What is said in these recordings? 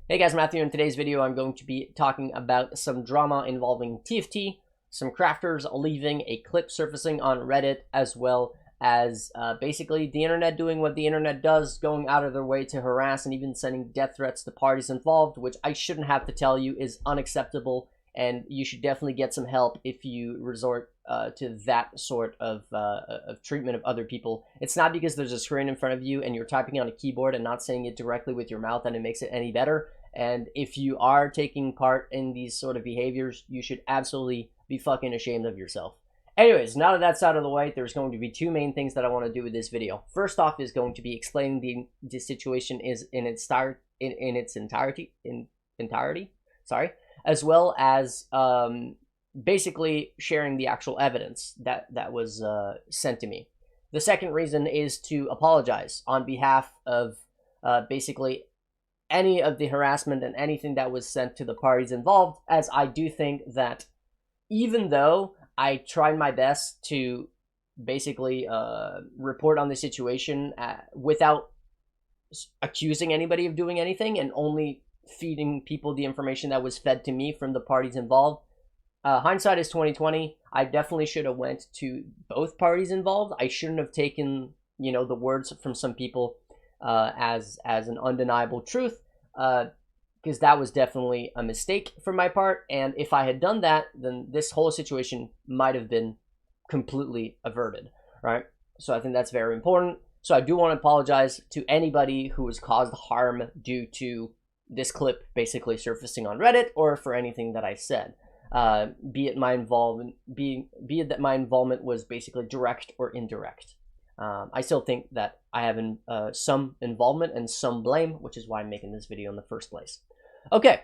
Hey guys, Matthew. In today's video, I'm going to be talking about some drama involving TFT, some crafters leaving, a clip surfacing on Reddit, as well as basically the internet doing what the internet does, going out of their way to harass and even sending death threats to parties involved, which I shouldn't have to tell you is unacceptable, and you should definitely get some help if you resort to that sort of treatment of other people. It's not because there's a screen in front of you and you're typing on a keyboard and not saying it directly with your mouth and it makes it any better. And if you are taking part in these sort of behaviors, you should absolutely be fucking ashamed of yourself. Anyways, now that that's out of the way, there's going to be two main things that I want to do with this video. First off is going to be explaining the situation is in its entirety, sorry, as well as basically sharing the actual evidence that was sent to me. The second reason is to apologize on behalf of basically any of the harassment and anything that was sent to the parties involved, as I do think that even though I tried my best to basically report on the situation without accusing anybody of doing anything and only feeding people the information that was fed to me from the parties involved, hindsight is 2020. I definitely should have went to both parties involved. I shouldn't have taken, the words from some people as an undeniable truth, because that was definitely a mistake from my part. And if I had done that, then this whole situation might have been completely averted, right? So I think that's very important. So I do want to apologize to anybody who has caused harm due to this clip basically surfacing on Reddit, or for anything that I said, be it that my involvement was basically direct or indirect. I still think that I have some involvement and some blame, which is why I'm making this video in the first place. Okay,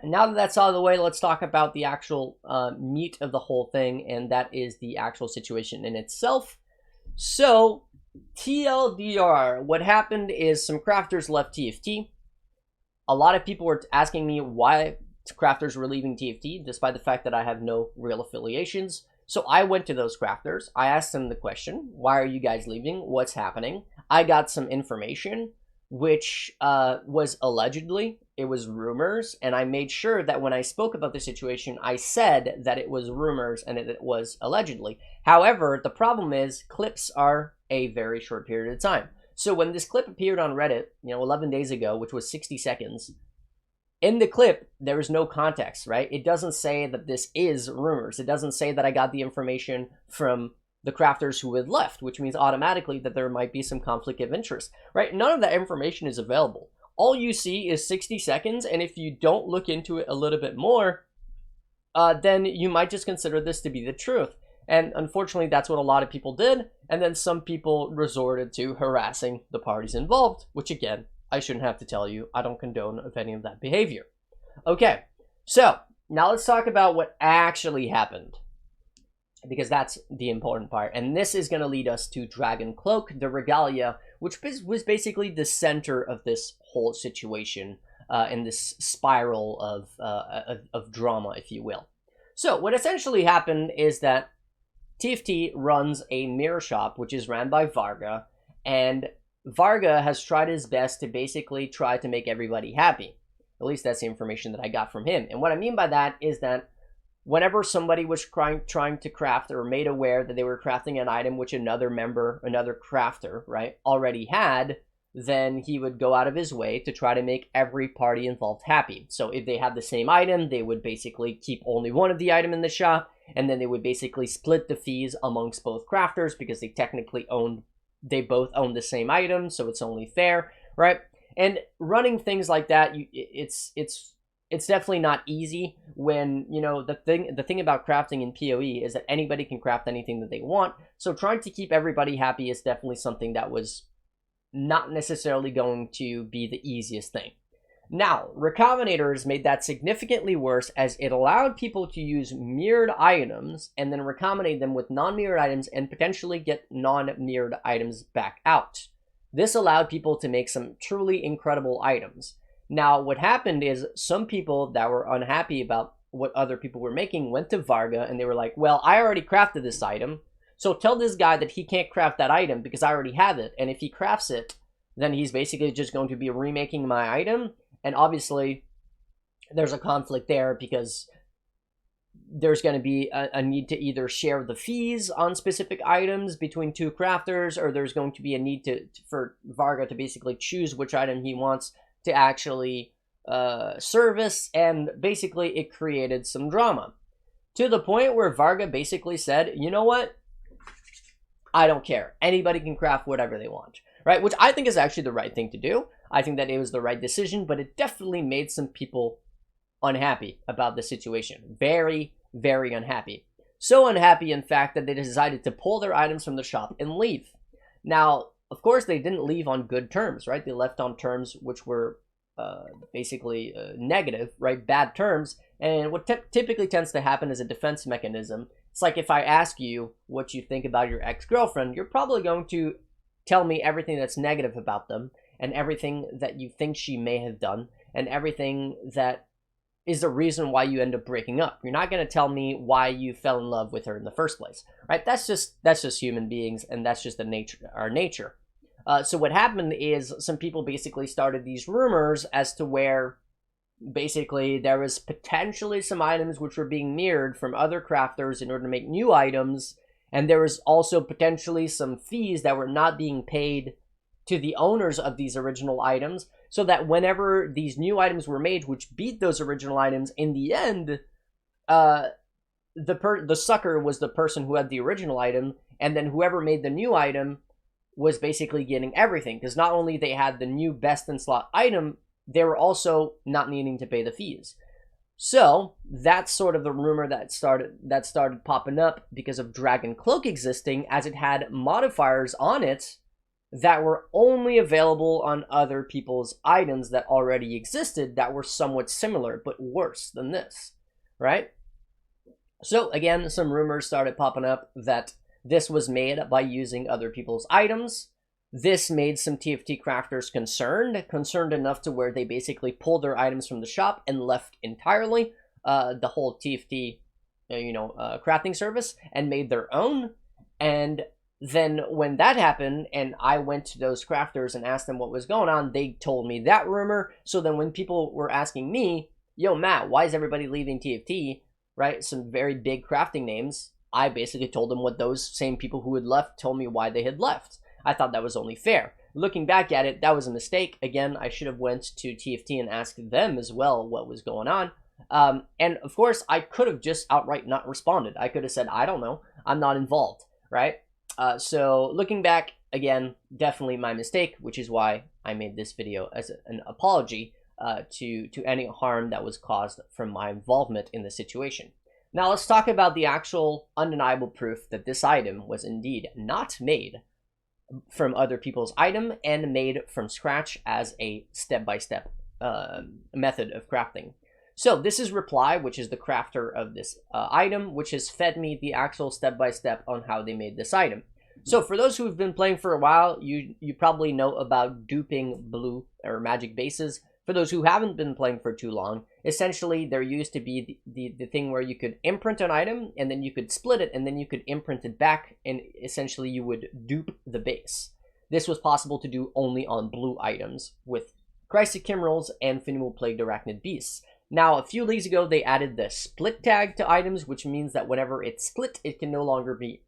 now that that's out of the way, let's talk about the actual meat of the whole thing, and that is the actual situation in itself. So, TLDR, what happened is some crafters left TFT. A lot of people were asking me why crafters were leaving TFT, despite the fact that I have no real affiliations. So I went to those crafters. I asked them the question, why are you guys leaving? What's happening? I got some information, which was allegedly, it was rumors, and I made sure that when I spoke about the situation, I said that it was rumors and it was allegedly. However, the problem is clips are a very short period of time. So when this clip appeared on Reddit, 11 days ago, which was 60 seconds, in the clip, there is no context, right? It doesn't say that this is rumors. It doesn't say that I got the information from the crafters who had left, which means automatically that there might be some conflict of interest, right? None of that information is available. All you see is 60 seconds, and if you don't look into it a little bit more, then you might just consider this to be the truth. And unfortunately, that's what a lot of people did, and then some people resorted to harassing the parties involved, which again, I shouldn't have to tell you. I don't condone of any of that behavior. Okay, so now let's talk about what actually happened, because that's the important part. And this is going to lead us to Dragon Cloak, the Regalia, which was basically the center of this whole situation, in this spiral of drama, if you will. So what essentially happened is that TFT runs a mirror shop, which is ran by Varga, and Varga has tried his best to basically try to make everybody happy. At least that's the information that I got from him. And what I mean by that is that whenever somebody was trying to craft or made aware that they were crafting an item which another crafter, right, already had, then he would go out of his way to try to make every party involved happy. So if they had the same item, they would basically keep only one of the item in the shop, and then they would basically split the fees amongst both crafters because they both own the same item, so it's only fair, right? And running things like that, it's definitely not easy when, the thing about crafting in PoE is that anybody can craft anything that they want. So trying to keep everybody happy is definitely something that was not necessarily going to be the easiest thing. Now, Recombinators made that significantly worse, as it allowed people to use mirrored items and then recombinate them with non-mirrored items and potentially get non-mirrored items back out. This allowed people to make some truly incredible items. Now, what happened is some people that were unhappy about what other people were making went to Varga and they were like, well, I already crafted this item, so tell this guy that he can't craft that item because I already have it, and if he crafts it, then he's basically just going to be remaking my item, And obviously, there's a conflict there because there's going to be a need to either share the fees on specific items between two crafters, or there's going to be a need for Varga to basically choose which item he wants to actually service, and basically it created some drama. To the point where Varga basically said, you know what? I don't care. Anybody can craft whatever they want, right? Which I think is actually the right thing to do. I think that it was the right decision, but it definitely made some people unhappy about the situation. Very, very unhappy. So unhappy, in fact, that they decided to pull their items from the shop and leave. Now, of course, they didn't leave on good terms, right? They left on terms which were basically negative, right? Bad terms. And what typically tends to happen is a defense mechanism. It's like if I ask you what you think about your ex-girlfriend, you're probably going to tell me everything that's negative about them, and everything that you think she may have done, and everything that is the reason why you end up breaking up. You're not going to tell me why you fell in love with her in the first place, right? That's just human beings, and that's just our nature. So what happened is some people basically started these rumors as to where basically there was potentially some items which were being mirrored from other crafters in order to make new items, and there was also potentially some fees that were not being paid to the owners of these original items, so that whenever these new items were made which beat those original items, in the end the sucker was the person who had the original item, and then whoever made the new item was basically getting everything, because not only they had the new best in slot item, they were also not needing to pay the fees. So that's sort of the rumor that started popping up because of Dragon Cloak existing, as it had modifiers on it that were only available on other people's items that already existed that were somewhat similar but worse than this, right? So again, some rumors started popping up that this was made by using other people's items. This made some TFT crafters concerned enough to where they basically pulled their items from the shop and left entirely the whole TFT, crafting service, and made their own. And then when that happened, and I went to those crafters and asked them what was going on, they told me that rumor. So then when people were asking me, yo, Matt, why is everybody leaving TFT, right? Some very big crafting names. I basically told them what those same people who had left told me why they had left. I thought that was only fair. Looking back at it, that was a mistake. Again, I should have went to TFT and asked them as well what was going on. And of course, I could have just outright not responded. I could have said, I don't know, I'm not involved, right? So looking back, again, definitely my mistake, which is why I made this video as an apology to any harm that was caused from my involvement in the situation. Now let's talk about the actual undeniable proof that this item was indeed not made from other people's item and made from scratch as a step-by-step method of crafting. So this is Reply, which is the crafter of this item, which has fed me the actual step-by-step on how they made this item. So for those who have been playing for a while, you probably know about duping blue or magic bases. For those who haven't been playing for too long, essentially there used to be the thing where you could imprint an item, and then you could split it, and then you could imprint it back, and essentially you would dupe the base. This was possible to do only on blue items with Chrystic Kimmerls and Finable Plagued Arachnid Beasts. Now, a few leagues ago, they added the split tag to items, which means that whenever it's split, it can no longer be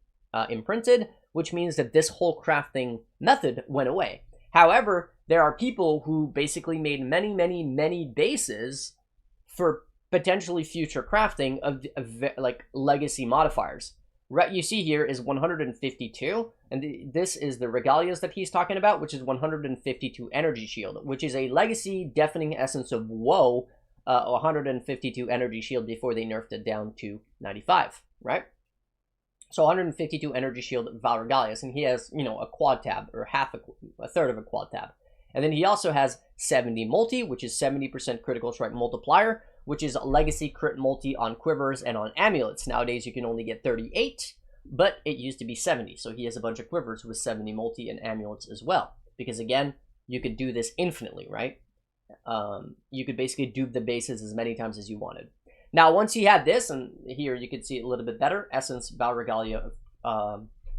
imprinted, which means that this whole crafting method went away. However, there are people who basically made many bases for potentially future crafting of like legacy modifiers. What you see here is 152, and this is the regalias that he's talking about, which is 152 energy shield, which is a legacy deafening essence of woe, 152 energy shield before they nerfed it down to 95, right? So 152 energy shield Valregalius, and he has, a quad tab, or a third of a quad tab. And then he also has 70 multi, which is 70% critical strike multiplier, which is a legacy crit multi on quivers and on amulets. Nowadays you can only get 38, but it used to be 70. So he has a bunch of quivers with 70 multi and amulets as well. Because again, you could do this infinitely, right? You could basically dupe the bases as many times as you wanted. Now, once he had this, and here you can see it a little bit better, Essence Valregalia.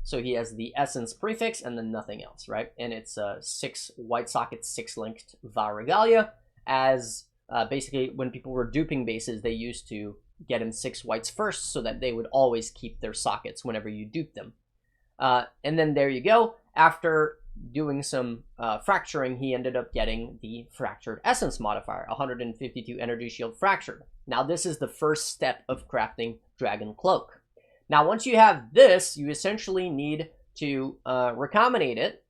So he has the Essence prefix and then nothing else, right? And it's 6 white socket, 6 linked Valregalia. as basically when people were duping bases, they used to get him 6 whites first so that they would always keep their sockets whenever you dupe them. And then there you go. After doing some fracturing, he ended up getting the fractured essence modifier, 152 energy shield fractured. Now this is the first step of crafting Dragon Cloak. Now once you have this, you essentially need to recombinate it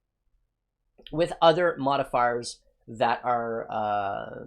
with other modifiers that are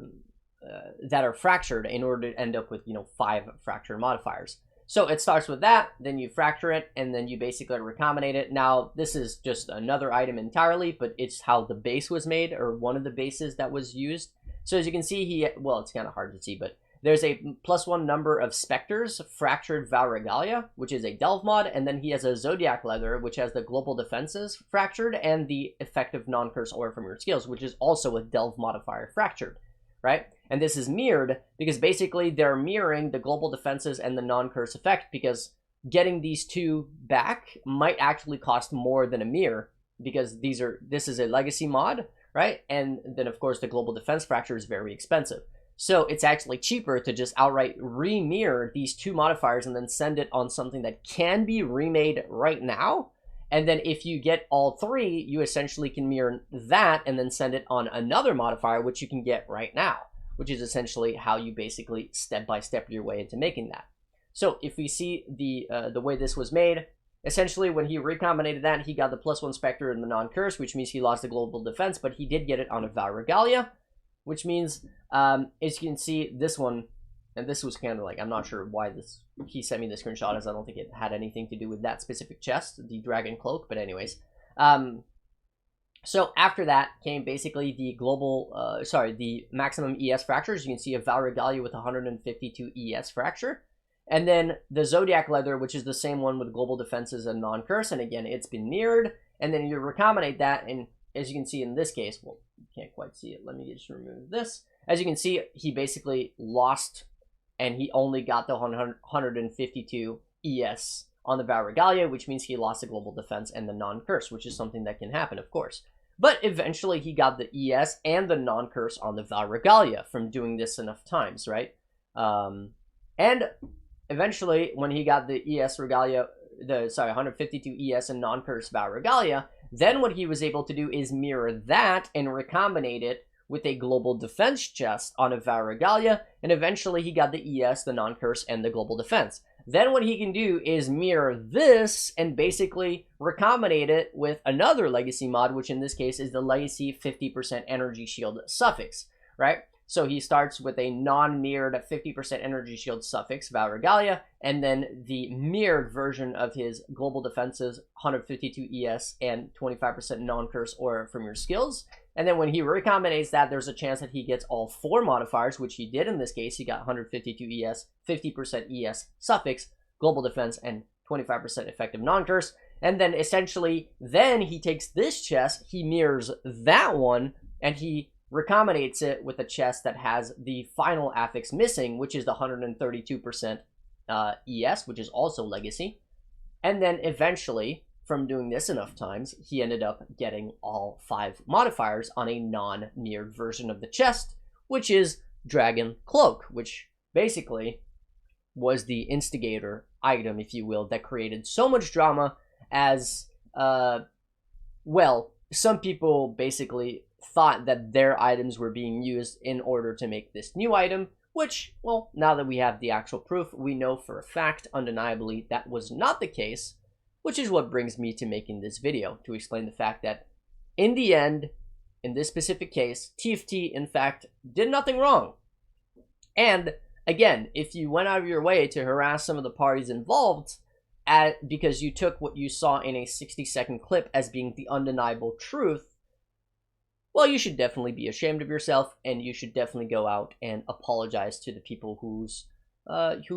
fractured in order to end up with 5 fractured modifiers. So it starts with that, then you fracture it, and then you basically recombinate it. Now, this is just another item entirely, but it's how the base was made, or one of the bases that was used. So as you can see, well, it's kind of hard to see, but there's a +1 number of Spectres, Fractured Valregalia, which is a Delve mod, and then he has a Zodiac Leather, which has the Global Defenses fractured, and the Effective Non-Curse Aura from your skills, which is also a Delve modifier fractured, right? And this is mirrored because basically they're mirroring the global defenses and the non-curse effect, because getting these two back might actually cost more than a mirror, because this is a legacy mod, right? And then of course the global defense fracture is very expensive. So it's actually cheaper to just outright re-mirror these 2 modifiers and then send it on something that can be remade right now. And then if you get all 3, you essentially can mirror that and then send it on another modifier, which you can get right now, which is essentially how you basically step-by-step your way into making that. So if we see the way this was made, essentially when he recombinated that, he got the +1 Spectre and the non-curse, which means he lost the global defense, but he did get it on a Valregalia, which means, as you can see, this one, and this was kind of like, I'm not sure why he sent me the screenshot, as I don't think it had anything to do with that specific chest, the Dragon Cloak, but anyways. So after that came basically the the maximum ES fractures. You can see a Valregalia with 152 ES fracture. And then the Zodiac Leather, which is the same one with global defenses and non-curse. And again, it's been mirrored. And then you recombinate that. And as you can see in this case, well, you can't quite see it. Let me just remove this. As you can see, he basically lost, and he only got the 152 ES on the Valregalia, which means he lost the global defense and the non-curse, which is something that can happen, of course. But eventually he got the ES and the non-curse on the Valregalia from doing this enough times, right? And eventually, when he got the ES Regalia, 152 ES and non-curse Valregalia, then what he was able to do is mirror that and recombinate it with a global defense chest on a Valregalia, and eventually he got the ES, the non-curse, and the global defense. Then what he can do is mirror this and basically recombinate it with another legacy mod, which in this case is the legacy 50% energy shield suffix, right? So he starts with a non-mirrored 50% energy shield suffix, Valregalia, and then the mirrored version of his global defenses, 152 ES and 25% non-curse aura from your skills. And then when he recombinates that, there's a chance that he gets all 4 modifiers, which he did in this case. He got 152 ES, 50% ES suffix, global defense, and 25% effective non-curse. And then essentially, then he takes this chest, he mirrors that one, and he recombinates it with a chest that has the final affix missing, which is the 132% ES, which is also legacy. And then eventually, from doing this enough times, he ended up getting all 5 modifiers on a non-mirrored version of the chest, which is Dragon Cloak, which basically was the instigator item, if you will, that created so much drama as, well, some people basically thought that their items were being used in order to make this new item, which, well, now that we have the actual proof, we know for a fact, undeniably, that was not the case, which is what brings me to making this video, to explain the fact that, in the end, in this specific case, TFT, in fact, did nothing wrong. And, again, if you went out of your way to harass some of the parties involved, because you took what you saw in a 60-second clip as being the undeniable truth, well, you should definitely be ashamed of yourself, and you should definitely go out and apologize to the people who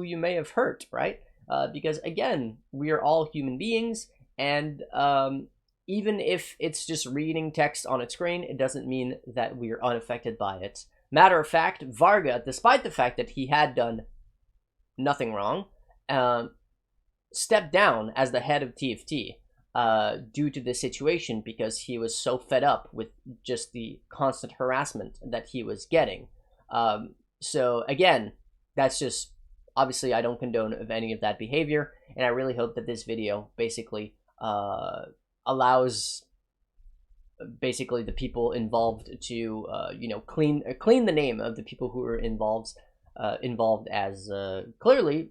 you may have hurt, right? Because, again, we are all human beings, and even if it's just reading text on a screen, it doesn't mean that we are unaffected by it. Matter of fact, Varga, despite the fact that he had done nothing wrong, stepped down as the head of TFT due to the situation, because he was so fed up with just the constant harassment that he was getting. So again, that's just, obviously I don't condone of any of that behavior, and I really hope that this video basically allows basically the people involved to you know, clean the name of the people who are involved, as clearly,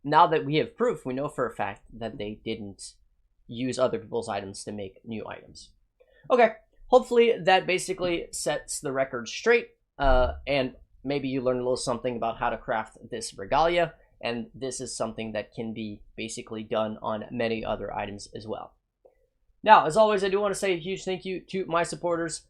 now that we have proof, we know for a fact that they didn't use other people's items to make new items. Okay, hopefully that basically sets the record straight, and maybe you learned a little something about how to craft this regalia, and this is something that can be basically done on many other items as well. Now, as always, I do want to say a huge thank you to my supporters.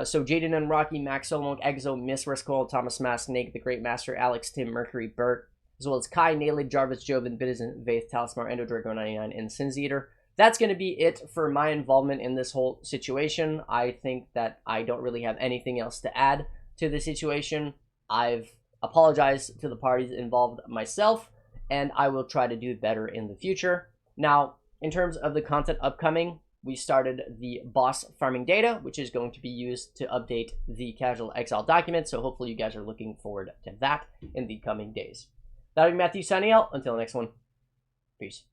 So Jaden and Rocky, Max Solomon, Exo, Miss Riscol, Thomas Mask, Nate, The Great Master, Alex, Tim, Mercury, Bert, as well as Kai, Nailed, Jarvis, Joven, Bitizen, Vaith, Talismar, Endodrago99, and Sins Eater. That's going to be it for my involvement in this whole situation. I think that I don't really have anything else to add to the situation. I've apologized to the parties involved myself, and I will try to do better in the future. Now, in terms of the content upcoming, we started the boss farming data, which is going to be used to update the casual exile document. So hopefully you guys are looking forward to that in the coming days. That'll be Matthew signing out. Until the next one, peace.